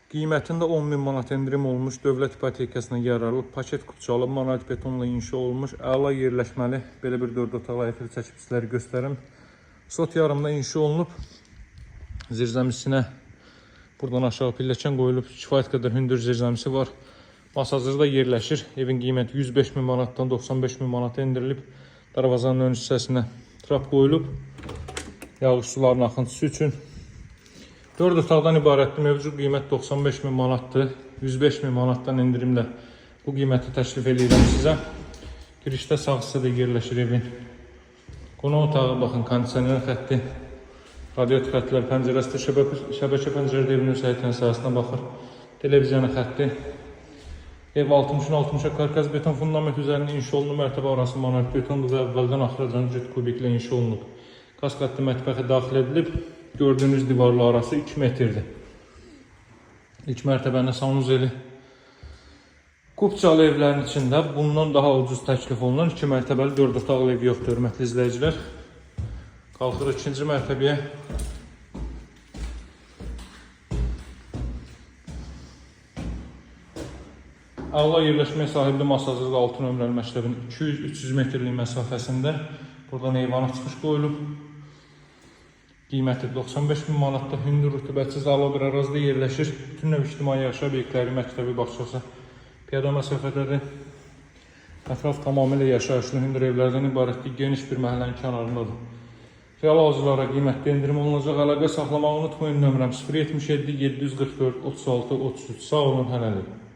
Qiymətində 10.000 manat endirim olmuş, dövlət ipotekasına yararlı, paket kupçalı, monolit betonla inşa olmuş, əla yerləşməli, belə bir 4 otaqlı həyətli çəkib sizləri göstərim. Sot yarımda inşa olunub, zirzəmisinə buradan aşağı pilləkən qoyulub, kifayət qədər hündür zirzəmisi var. Masazırda yerləşir, evin qiyməti 105.000 manatdan 95.000 manata endirilib, darvazanın ön hissəsinə trap qoyulub, yağış sularının axıntısı üçün. 4 otaqdan ibarətdir, mövcud qiymət 95.000 manatdır, 105.000 manatdan endirimlə bu qiyməti təklif edirəm sizə. Girişdə sağ hissədə yerləşir evin. Qonaq otağı, baxın, kondisioner xətti, radiator xəttlər, pəncərəsi, şəbəkə pəncərədə evin öz həyətinin sahəsinə baxır, televizyonu xətti. Ev 60-60 karkaz beton fundament üzərində inşa olunub, mərtəbə arası monolit betondur və əvvəldən axıracan cüt kubiklə inşa olunub. Kaskatlı mətbəxi daxil edilib, gördüyünüz divarlı arası 2 metrdir. İlk mərtəbənin sanuzeli. Kupçalı evlərin içində bundan daha ucuz təklif olunan 2 mərtəbəli 4 otaqlı ev yoxdur, hörmətli izləyicilər. Qalxırıq 2-ci mərtəbəyə. Əla yerləşməyə sahibli masazızlı 6 nömrəli məktəbin 200-300 metrlik məsafəsində buradan eyvana çıxış qoyulub. Qiyməti 95.000 manatda, hündür rütubətsiz əla bir ərazidə yerləşir. Bütün növ ictimai yaşayış obyektləri, məktəbi, bağçası piyada məsafədədir. Ətraf tamamilə yaşayışlı hündür evlərdən ibarətdir, geniş bir məhəllənin kənarındadır. Real hazırlara qiymətli endirim olunacaq. Əlaqə saxlamağı unutmayın, nömrəm 077 744 36 33. Sağ olun, hələlik.